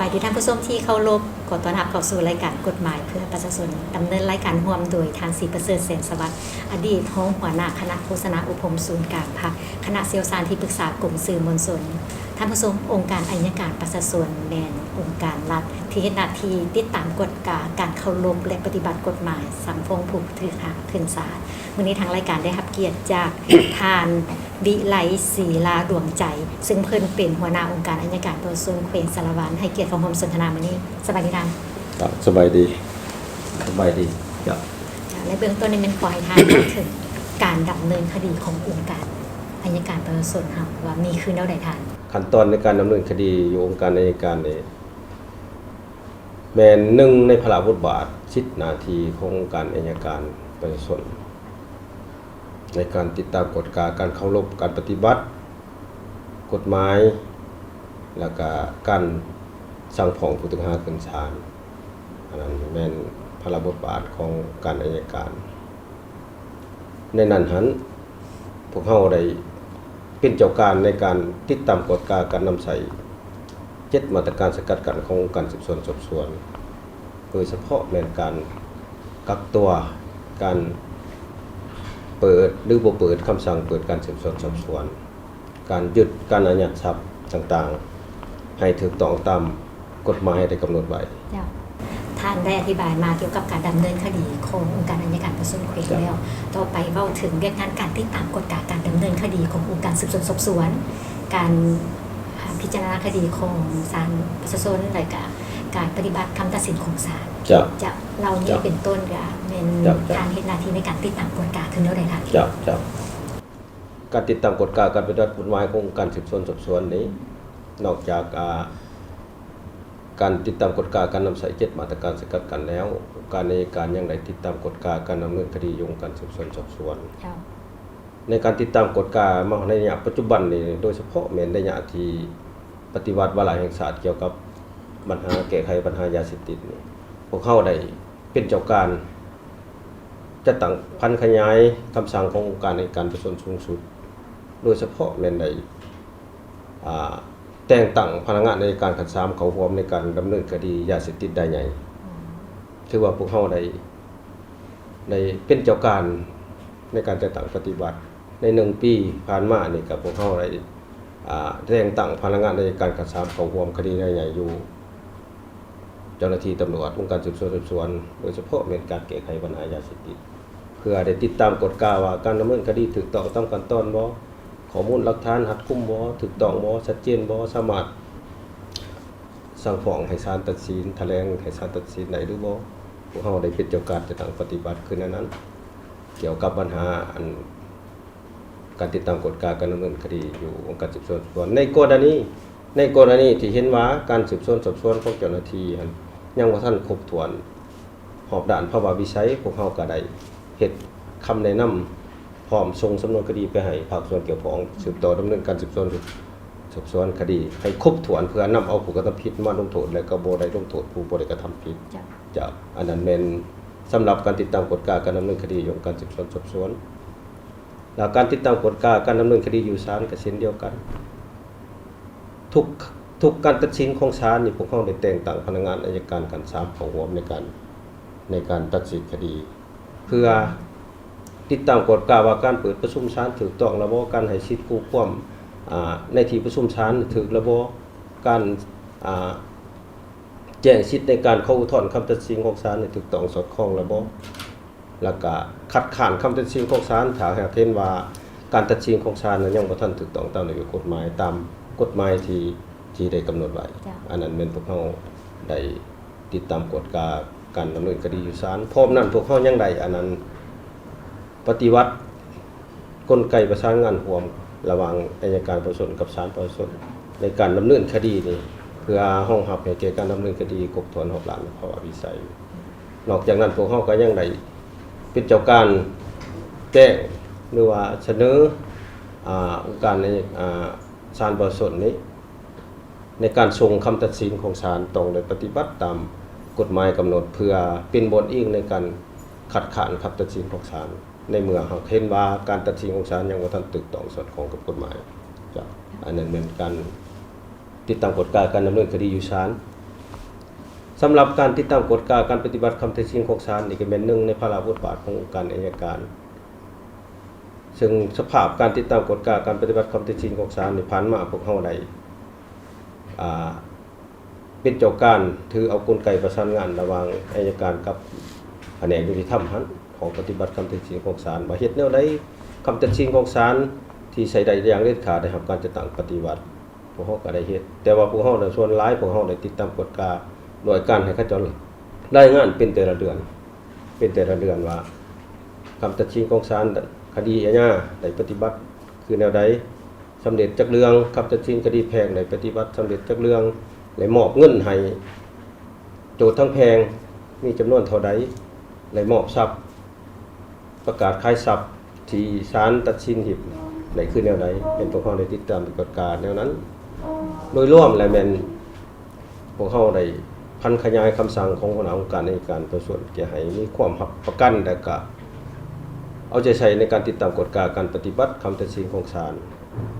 บายดีท่านผู้ชมที่เคารพขอต้อนรับเข้าสู่รายการกฎหมายเพื่อประชาชนดำเนินรายการร่วมโดยทานศรีประเสริฐแสนสวัสดิ์อดีตรองหัวหน้าคณะโฆษณาอุปมศูนย์กลางพรรคคณะเชี่ยวชาญที่ปรึกษากรมสื่อมวลชนท่านผู้ชมองค์การอัยการประชาชนแมนองค์การรัฐที่เฮ็ดหน้าที่ติดตามกฎการเคารพและปฏิบัติกฎหมายสังคมผู้ถือถึงศาลวันนี้ทางรายการได้รับเกียรติจากทานวิไลศรีลาดวงใจซึ่งเพิ่นเป็นหัวหน้าองค์การอัยการประชาชนแขวงสารวัตรให้เกียรติของผมสนทนามื้อนี้สวัสดีท่านสบายดีจ้ะในเบื้องต้นนี่มันขอให้ท่านพูดถึงการดำเนินคดีขององค์การอัยการประชาชนเฮาว่ามีคือแนวใดท่านขั้นตอนในการดำเนินคดีอยู่องค์การอัยการนี่แม่นหนึ่งในพระบทบาทสิทธิหน้าที่ขององค์การอัยการประชาชนในการติดตามกฎการเคารพการปฏิบัติกฎหมายแล้วก็การสั่งฟ้องผู้ต้องหาขึ้นศาลอันนั้นแม่นพระบทบาทของการอัยการในนั้นหันพวกเราได้เป็นเจ้าการในการติดตามกฎการนำใส่7มาตรการสกัดกั้นขององค์การสืบสวนสอบสวนโดยเฉพาะแม่นการกักตัวการเปิดหรือบ่เปิดคำสั่งเปิดการสืบสวนสอบสวนการยึดการอายัดทรัพย์ต่างๆให้ถูกต้องตามกฎหมายได้กำหนดไว้ท่านได้อธิบายมาเกี่ยวกับการดำเนินคดีขององค์การอัยการประชาชนแขวงแล้วต่อไปเว้าถึงเรื่องการติดตามกฎการดำเนินคดีขององค์การสืบสวนสอบสวนการพิจารณาคดีของศาลประชาชนและการปฏิบัติคำตัดสินของศาลจะเรานี่เป็นต้นก็เป็นการเฮ็ดหน้าที่ในการติดตามกฎการคือแนวใดค่ะการติดตามกฎการปฏิบัติกฎหมายขององค์การสืบสวนสอบสวนนี้นอกจากการติดตามกฎการนำใส่7มาตรการสกัดกั้นแล้วการอัยการยังได้ติดตามกฎการดำเนินคดีองค์การสืบสวนสอบสวนในการติดตามกฎการมาในระยะปัจจุบันนี้โดยเฉพาะแม่นระยะที่ปฏิวัติวาระแห่งชาติเกี่ยวกับปัญหาแก้ไขปัญหายาเสพติดนี่พวกเขาได้เป็นเจ้าการจัดตั้งพันขยายคำสั่งขององค์การอัยการประชาชนสูงสุดโดยเฉพาะแม่นได้แต่งตั้งพนักงานอัยการขั้น3เข้าร่วมในการดำเนินคดียาเสพติดได้ใหญ่ถือว่าพวกเขาได้เป็นเจ้าการในการจัดตั้งปฏิบัติใน1ปีผ่านมานี่ก็พวกเขาได้แต่งตั้งพนักงานอัยการขั้น3เข้าร่วมคดีได้ใหญ่อยู่เจ้าหน้าที่ตำรวจองค์การสืบสวนสอบสวนโดยเฉพาะในการแก้ไขปัญหายาเสพติดเพื่อได้ติดตามกฎการว่าการดำเนินคดีถูกต้องตามขั้นตอนบ่ข้อมูลหลักฐานรัดกุมบ่ถูกต้องบ่ชัดเจนบ่สามารถสั่งฟ้องให้ศาลตัดสินแถลงให้ศาลตัดสินได้หรือบ่พวกเราได้เป็นเจ้าการจะตั้งปฏิบัติขึ้นนั้นเกี่ยวกับปัญหาการติดตามกฎการดำเนินคดีอยู่องค์การสืบสวนสอบสวนในกรณีที่เห็นว่าการสืบสวนสอบสวนของเจ้าหน้าที่ยังบ่ทันครบถ้วนหอบด้านภาวะวิสัยพวกเราก็ได้เฮ็ดคำแนะนำพร้อมส่งสำนวนคดีไปให้ภาคส่วนเกี่ยวข้องสืบต่อดำเนินการสืบสวนคดีให้ครบถ้วนเพื่อนำเอาผู้กระทำผิดมาลงโทษและก็บ่ได้ลงโทษผู้บ่ได้กระทำผิดจะอันนั้นแม่นสำหรับการติดตามกฎการดำเนินคดีของการสืบสวนสอบสวนและการติดตามกฎการดำเนินคดีอยู่ศาลก็เช่นเดียวกันทุกการตัดสินของศาลนี่พวกเขาได้แต่งตั้งพนักงานอัยการขั้น3เข้าร่วมในการตัดสินคดีเพื่อติดตามกฎว่าการเปิดประชุมศาลถูกต้องระบบการให้สิทธิผู้ความในที่ประชุมศาลถูกระบบการแจ้งสิทธิในการเข้าอุทธรณ์คำตัดสินของศาลถูกต้องสอดคล้องระบบแล้วก็คัดค้านคำตัดสินของศาลถ้าหากเห็นว่าการตัดสินของศาลนั้นยังบ่ทันถูกต้องตามระเบียบกฎหมายตามกฎหมายที่ได้กำหนดไว้อันนั้นเป็นพวกเราได้ติดตามกฎการดำเนินคดีอยู่ศาลพร้อมนั้นพวกเรายังได้อันนั้นปฏิวัติกลไกประสานงานร่วมระหว่างอัยการประชาชนกับศาลประชาชนในการดำเนินคดีนี้เพื่อรองรับให้แก่การดำเนินคดีครบถ้วนรอบด้านภาวะวิสัยนอกจากนั้นพวกเราก็ยังได้เป็นเจ้าการแจ้งหรือว่าเสนอองค์การในศาลประชาชนนี้ในการส่งคำตัดสินของศาลต้องได้ปฏิบัติตามกฎหมายกำหนดเพื่อเป็นบทอิงในการขัดขานคำตัดสินของศาลในเมื่อเห็นว่าการตัดสินของศาลยังบ่ทันถูกต้องสอดคล้องกับกฎหมายอันนั้นเป็นการติดตามกฎการดำเนินคดีอยู่ศาล สำหรับการติดตามกฎการปฏิบัติคำตัดสินของศาลนี่ก็เป็นหนึ่งในพระราชบทบาทขององค์การอัยการซึ่งสภาพการติดตามกฎการปฏิบัติคำตัดสินของศาลนี่ผ่านมาพวกเฮาได้เป็นเจ้าการถือเอากลไกประสานงานระหว่างอัยการกับแผนกยุติธรรมหั้นของปฏิบัติคำตัดสินของศาลว่าเฮ็ดแนวใดคำตัดสินของศาลที่ใช้ได้อย่างเด็ดขาดได้รับการจะตั้งปฏิบัติพวกเฮาก็ได้เฮ็ดแต่ว่าพวกเฮาน่ะส่วนหลายพวกเฮาได้ติดตามกฎโดยการให้เขาเจ้ารายงานเป็นแต่ละเดือนว่าคำตัดสินของศาลคดีอาญาได้ปฏิบัติคือแนวใดสำเร็จจักเรื่องคำตัดสินคดีแพ่งได้ปฏิบัติสำเร็จจักเรื่องและมอบเงินให้โจทก์ทั้งแพงมีจำนวนเท่าใดและมอบทรัพย์ประกาศขายทรัพย์ที่ศาลตัดสินหิบได้คือแนวใดเป็นพวกเฮาได้ติดตามกฎการแนวนั้นโดยรวมแล้วแม่นพวกเฮาได้พันขยายคำสั่งของหัวหน้าองค์การอัยการตัวส่วนจะให้มีความรับประกันและก็เอาใจใส่ในการติดตามกฎการปฏิบัติคำตัดสินของศาล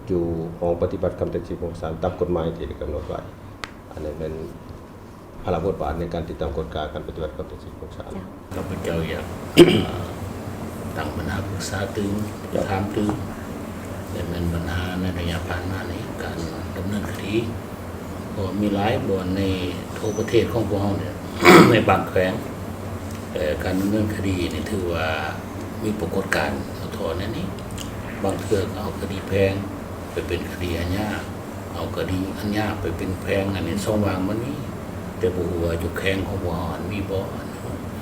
อยู่ของปฏิบัติคำตัดสินของศาลตามกฎหมายที่ได้กำหนดไว้อันนี้เป็นพระราชบทบาทในการติดตามกฎการปฏิบัติคำตัดสินของศาล ข้าพเจ้าอยาก ตั้งปัญหาปรึกษาตึงถามตึงแต่เป็นปัญหาในระยะผ่านมาในการดำเนินคดีเพราะมีหลายบ่อนในทั่วประเทศของพวกเราเนี่ย ในบางแขวงการดำเนินคดีนี่ถือว่ามีปรากฏการณ์เอาถอนนั่นนี่บางเทื่อก็เอาคดีแพงไปเป็นคดีอาญาเอาคดีอาญาไปเป็นแพงอันนี้สองวางมันมีแต่บ่ฮู้ว่าจุดแข็งของพวกเราอันมีบ่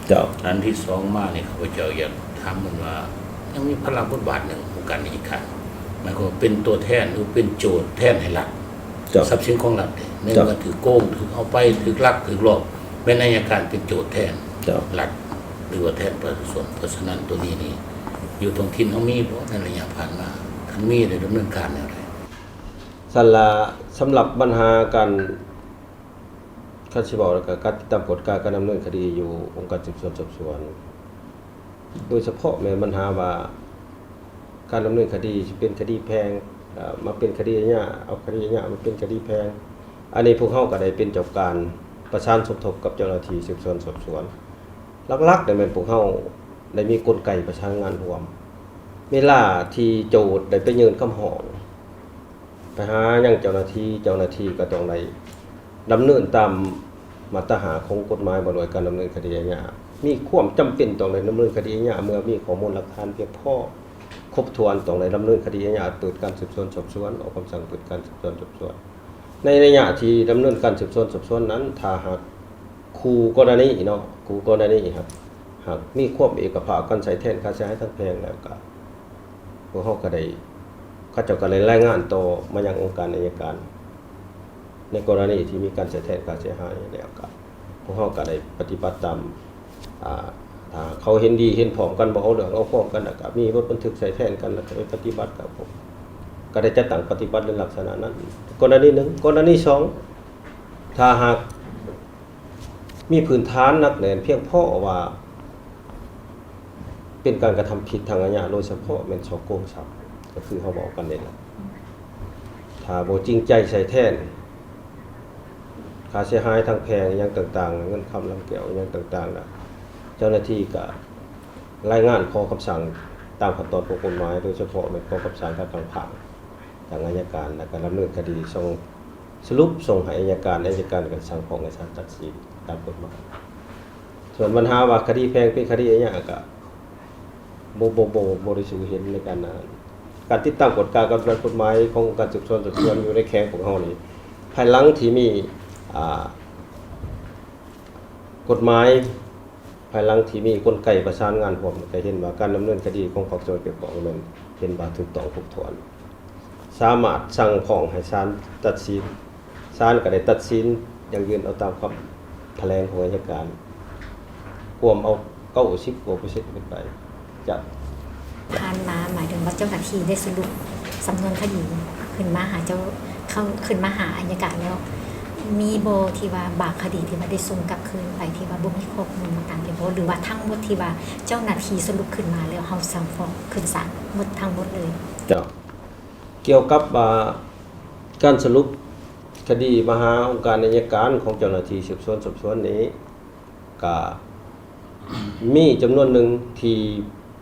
เจ้า อันที่สองมาเนี่ยข้าพเจ้าอยากถามมันว่ายังมีพลังบทบาทหนึ่งของการอัยการหมายความว่าเป็นตัวแทนหรือเป็นโจทย์แทนให้รัฐ เจ้า ทรัพย์สินของรัฐเนี่ยในเมื่อถือโกงถือเอาไปถือลักถือหลอกเป็นอัยการเป็นโจทย์แทน เจ้า รัฐหรือว่าแทนประชาชนเพราะฉะนั้นตัวนี้นี่อยู่ตรงถิ่นเขามีบ่ในระยะผ่านมาท่านมีได้ดำเนินการแนวใด สันละสำหรับปัญหาการคัดสิบอกแล้วก็การติดตามกฎการดำเนินคดีอยู่องค์การสืบสวนสอบสวนโดยเฉพาะแม้ปัญหาว่าการดำเนินคดีสิเป็นคดีแพงมาเป็นคดีอาญาเอาคดีอาญามาเป็นคดีแพงอันนี้พวกเฮาก็ได้เป็นเจ้าการประสานสมทบกับเจ้าหน้าที่สืบสวนสอบสวนหลักๆได้แม่นพวกเฮาได้มีกลไกประสานงานร่วมเวลาที่โจทย์ได้ไปยื่นคำร้องไปหายังเจ้าหน้าที่ก็ต้องได้ดำเนินตามมาตรฐานของกฎหมายบ่ด้วยการดำเนินคดีอาญามีความจำเป็นต้องได้ดำเนินคดีอาญาเมื่อมีข้อมูลหลักฐานเพียงพอครบถ้วนต้องได้ดำเนินคดีอาญาเปิดการสืบสวนสอบสวนออกคำสั่งเปิดการสืบสวนสอบสวนในระยะที่ดำเนินการสืบสวนสอบสวนนั้นถ้าหากคู่กรณีเนาะคู่กรณีครับหากมีความเอกภาพกันใช้แทนค่าใช้จ่ายทั้งแพงแล้วก็พวกเฮาก็ได้เขาเจ้าก็เลยรายงานต่อมายังองค์การอัยการในกรณีที่มีการเสียแทนค่าเสียหายแล้วก็พวกเฮาก็ได้ปฏิบัติตามถ้าเขาเห็นดีเห็นพร้อมกันบ่เอาเรื่องเอาพร้อมกันก็มีรถบันทึกใส่แทนกันแล้วก็ไปปฏิบัติกับผมก็ได้จัดตั้งปฏิบัติในลักษณะนั้นกรณี1กรณี2ถ้าหากมีพื้นฐานหนักแน่นเพียงพอว่าเป็นการกระทำผิดทางอาญาโดยเฉพาะแม่นฉ้อโกงทรัพย์ก็คือเขาบอกกันนี่แหละถ้าบ่จริงใจใส่แทนค่าเสียหายทางแพงอย่างต่างๆเงินคำลำแก้วอย่างต่างๆน่ะเจ้าหน้าที่ก็รายงานขอคำสั่งตามขั้นตอนของกฎหมายโดยเฉพาะเป็นขอคำสั่งการผ่านทางอัยการและการดำเนินคดีส่งสรุปส่งให้อัยการก็สั่งฟ้องให้ศาลตัดสินตามกฎหมายส่วนปัญหาว่าคดีแพงเป็นคดีอาญาก็บ่ได้สูเห็นในการติดตามกฎการกฎหมายของการสืบสวนสอบสวนอยู่ในแข้งของเฮานี่ภายหลังที่มีกฎหมายภายหลังที่มีกลไกประสานงานร่วมก็เห็นว่าการดำเนินคดีของภาคส่วนเกี่ยวข้องนั้นเห็นว่าถูกต้องครบถ้วนสามารถสั่งฟ้องให้ศาลตัดสินศาลก็ได้ตัดสินอย่างยืนเอาตามคำแถลงของอัยการรวมเอา90%ขึ้นไปจาก ผ่านมาหมายถึงว่าเจ้าหน้าที่ได้สรุปสำนวนคดีขึ้นมาหาอัยการแล้วมีโบที่ว่าบางคดีที่ว่าได้ส่งกลับคืนไปที่ว่าบ่มีข้อมูลต่างๆบ่หรือว่าทั้งหมดที่ว่าเจ้าหน้าที่สรุปขึ้นมาแล้วเฮาสั่งฟ้องขึ้นศาลหมดทั้งหมดเลย เจ้าเกี่ยวกับการสรุป คดีมหาองค์การอัยการของเจ้าหน้าที่สืบสวนสอบสวนนี้ก็มีจำนวนหนึ่งที่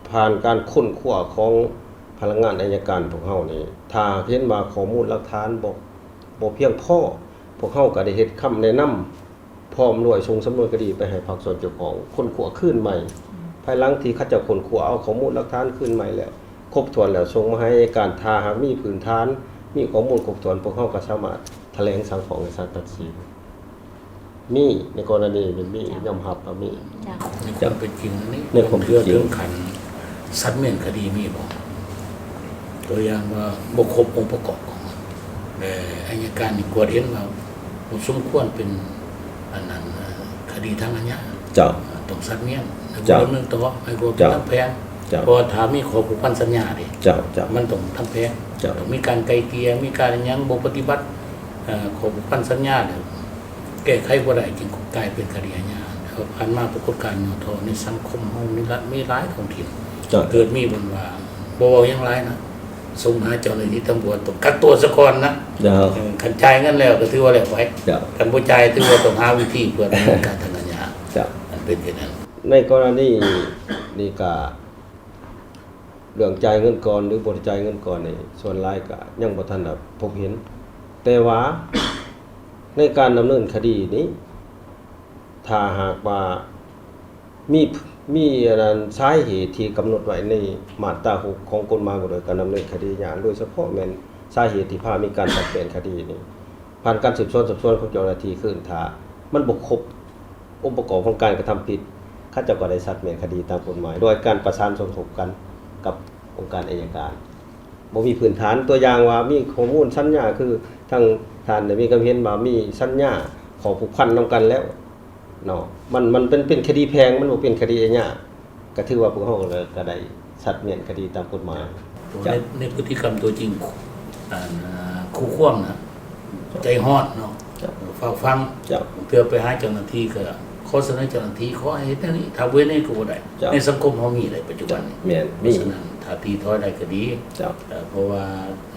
ผ่านการค้นคว้าของพนักงานอัยการพวกเฮานี่ถ้าเห็นว่าข้อมูลหลักฐานบ่เพียงพอพวกเฮาก็ได้เฮ็ดคำแนะนำพร้อมด้วยส่งสำนวนคดีไปให้ภาคส่วนเจ้าของค้นคว้าคืนใหม่ภายหลังที่เขาเจ้าค้นคว้าเอาข้อมูลหลักฐานคืนใหม่แล้วครบถ้วนแล้วส่งมาให้อัยการถ้าหากมีพื้นฐานมีข้อมูลครบถ้วนพวกเฮาก็สามารถแถลงสั่งฟ้องให้ศาลตัดสินมีในกรณีนี้มียอมรับว่ามี เจ้า ในความเป็นจริงนี่ ในความเป็นจริง เรื่องขันสัดเมียนคดีมีบ่ตัวอย่างว่าบ่ครบองค์ประกอบของมันแต่อัยการนี่กวดเห็นว่าบ่สมควรเป็นอันนั้นคดีทางอาญา เจ้า ต้องสัดเมียนใน เจ้า ดำเนินต่อให้บ่เป็น เจ้า ทางแพง เจ้า เพราะว่าถ้ามีข้อผูกพันสัญญาดิ เจ้าเจ้า มันต้องทำแพง เจ้า ต้องมีการไกลเกลี่ยมีการหยังบ่ปฏิบัติข้อผูกพันสัญญาเนี่ยแก้ไขบ่ได้จึงกลายเป็นคดีอาญาแล้วผ่านมาปรากฏการณ์ยอทอในสังคมเฮามีหลายท้องถิ่น เจ้า เกิดมีบนว่าบ่เว้าหยังหลายนะส่งหาเจ้าหน้าที่ตำรวจต้องกักตัวซะก่อนนะ เจ้า คันจ่ายเงินแล้วก็ถือว่าแล้วไป เจ้า คันบ่จ่ายถือว่าต้องหาวิธีเพื่อดำเนินการทางอาญา เจ้า มันเป็นอย่างนั้น ในกรณีนี่ก็เรื่องจ่ายเงินก่อนหรือบ่จ่ายเงินก่อนนี่ส่วนหลายก็ยังบ่ทันได้พบเห็น แต่ว่าในการดำเนินคดีนี้ถ้าหากว่ามีอันนั้นสาเหตุที่กำหนดไว้ในมาตรา6ของกฎหมายว่าด้วยการดำเนินคดีอาญาโดยเฉพาะแม่นสาเหตุที่พามีการตัดเปลี่ยนคดีนี่ผ่านการสืบสวนสอบสวนของเจ้าหน้าที่ขึ้นถ้ามันบ่ครบองค์ประกอบของการกระทำผิดเขาเจ้าก็ได้สัดเปลี่ยนคดีตามกฎหมาย โดยการประสานสมทบกันกับองค์การอัยการบ่มีพื้นฐานตัวอย่างว่ามีข้อมูลสัญญาคือทางท่านได้มีความเห็นว่ามีสัญญาขอผูกพันนํกันแล้วเนาะมันเป็นคดีแพงมันบ่เป็นคดีอาญาก็ถือว่าพวกเฮาก็ได้สัดเปลี่ยนคดีตามกฎหมาย ในพฤติกรรมตัวจริงคู่ควงนะใจฮอดเนาะ ครับ เฝ้าฟัง เจ้า เพื่อไปหาเจ้าหน้าที่ก็ขอเสนอเจ้าหน้าที่ขอให้เฮ็ดอันนี้ถ้าเว้นให้ก็บ่ได้ ครับ ในสังคมเฮามีได้ปัจจุบันนี้ แม่น เพ มี ราะฉะนั้นถ้าตีถอยได้ก็ดี เจ้า เพราะว่า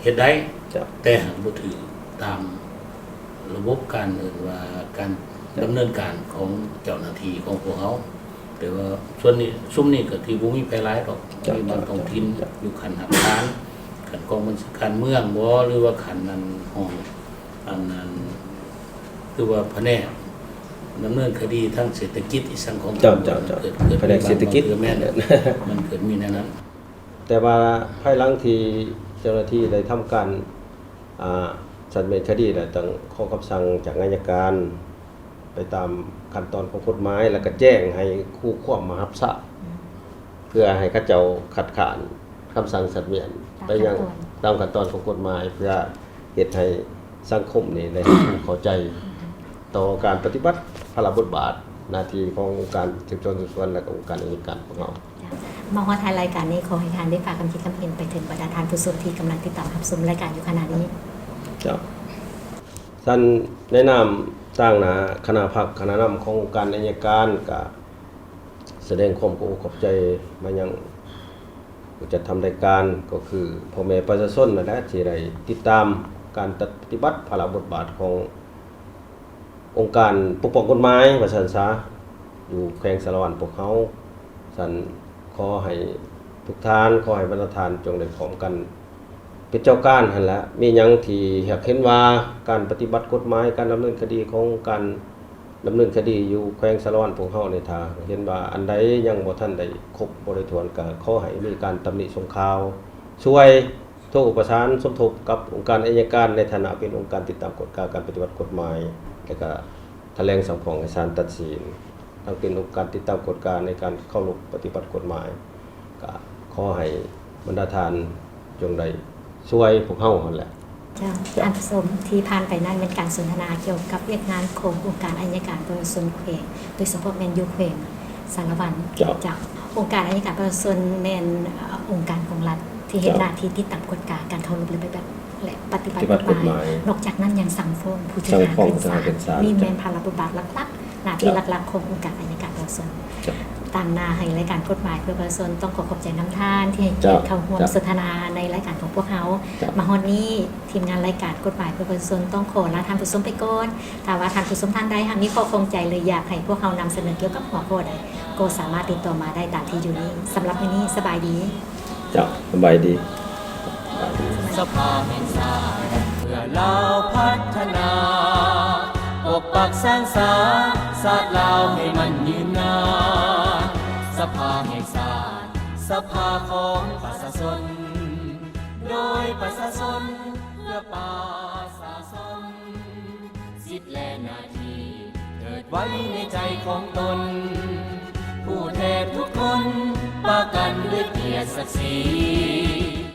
เฮ็ดได้ เจ้า แต่หากบ่ถือตามระบบการเอิ้นว่าการดำเนินการของเจ้าหน้าที่ของพวกเฮาแต่ว่าส่วนนี้ซุมนี้ก็ที่บ่มีภัยร้ายดอก ครับ มีบางท้องถิ่น ครับ อยู่ขันหักฐานขันกองบัญชาการเมืองบ่หรือว่าขันนั้นห้องอันนั้นคือว่าแผนกดำเนินคดีทางเศรษฐกิจอีสังคม เจ้าเจ้า เกิด แผนกเศรษฐกิจ แม่นมันเกิดมีในนั้น แต่ว่าภายหลังที่เจ้าหน้าที่ได้ทำการสัดเปลี่ยนคดีแล้วต้องขอคำสั่งจากอัยการไปตามขั้นตอนของกฎหมายแล้วก็แจ้งให้คู่ควบมารับทราบเพื่อให้เขาเจ้าขัดขานคำสั่งสัดเปลี่ยนไปยังตามขั้นตอนของกฎหมายเพื่อเฮ็ดให้สังคมนี่ได้เข้าใจต่อการปฏิบัติพระบทบาทหน้าที่ขององค์การสืบสวนสอบสวนและก็องค์การอัยการของเรา มาฮอดท้ายรายการนี้ขอให้ทานได้ฝากความคิดความเห็นไปถึงบรรดาทานผู้ชมที่กำลังติดตามรับชมรายการอยู่ขณะนี้ ครับท่านแนะนำตั้งนะคณะพักคณะนำขององค์การอัยการก็แสดงความเคารพขอบใจมายังผู้จัดทำรายการก็คือพ่อแม่ประชาชนนั่นแหละที่ได้ติดตามการปฏิบัติภาระบทบาทขององค์การปกป้องกฎหมายว่าซั่นซะอยู่แขวงสารวัตรพวกเฮาฉันขอให้ทุกท่านขอให้บรรดาท่านจงได้พร้อมกันเป็นเจ้าการหั่นแหละมีหยังที่อยากเห็นว่าการปฏิบัติกฎหมายการดำเนินคดีของการดำเนินคดีอยู่แขวงสารวัตรพวกเฮาในทางเห็นว่าอันใดยังบ่ทันได้ครบบ่ได้ถ้วนก็ขอให้มีการตำหนิส่งข่าวช่วยโทรประสานสมทบกับองค์การอัยการในฐานะเป็นองค์การติดตามกฎการปฏิบัติกฎหมายแล้วก็แถลงสั่งฟ้องให้ศาลตัดสินทั้งเป็นองค์การติดตามกฎการในการเข้าร่วมปฏิบัติกฎหมายก็ขอให้บรรดาท่านจงได้ช่วยพวกเฮาหั่นแหละ เจ้าอันผสมที่ผ่านไปนั้นเป็นการสนทนาเกี่ยวกับเวียกงานขององค์การอัยการประชาชนแขวงโดยเฉพาะแมนยูแขวงสารวัตรจากองค์การอัยการประชาชนแมนองค์การของรัฐที่เห็นหน้าที่ติดตามกฎการเคารพหรือแบบและปฏิบัติกฎหมายนอกจากนั้นยังสั่งฟ้องผู้ที่หาขึ้นศาลมีแมนภาระบทบาทหลักๆหน้าที่หลักๆขององค์การอัยการประชาชน ต่างหน้าให้รายการกฎหมายเพื่อประชาชนต้องขอบใจน้ำท่านที่ให้เกียรติเข้าร่วมสนทนาในรายการของพวกเขามาฮอดนี้ทีมงานรายการกฎหมายเพื่อประชาชนต้องขอลาท่านผู้ชมไปก่อนถ้าว่าท่านผู้ชมท่านใดหากมีข้อข้องใจเลยอยากให้พวกเขานำเสนอเกี่ยวกับหัวข้อใดก็สามารถติดต่อมาได้ตามที่อยู่นี้สำหรับวันนี้สบายดี เจ้าสบายดี สภาแห่งชาติเพื่อลาวพัฒนาปกปักสร้างสรรค์ศาสตร์ลาวให้มันยืนนานสภาแห่งชาติสภาของประชาชนโดยประชาชนเพื่อประชาชนสิทธิและหน้าที่เกิดไว้ในใจของตนผู้แทนทุกคนประกันด้วยเกียรติศักดิ์ศรี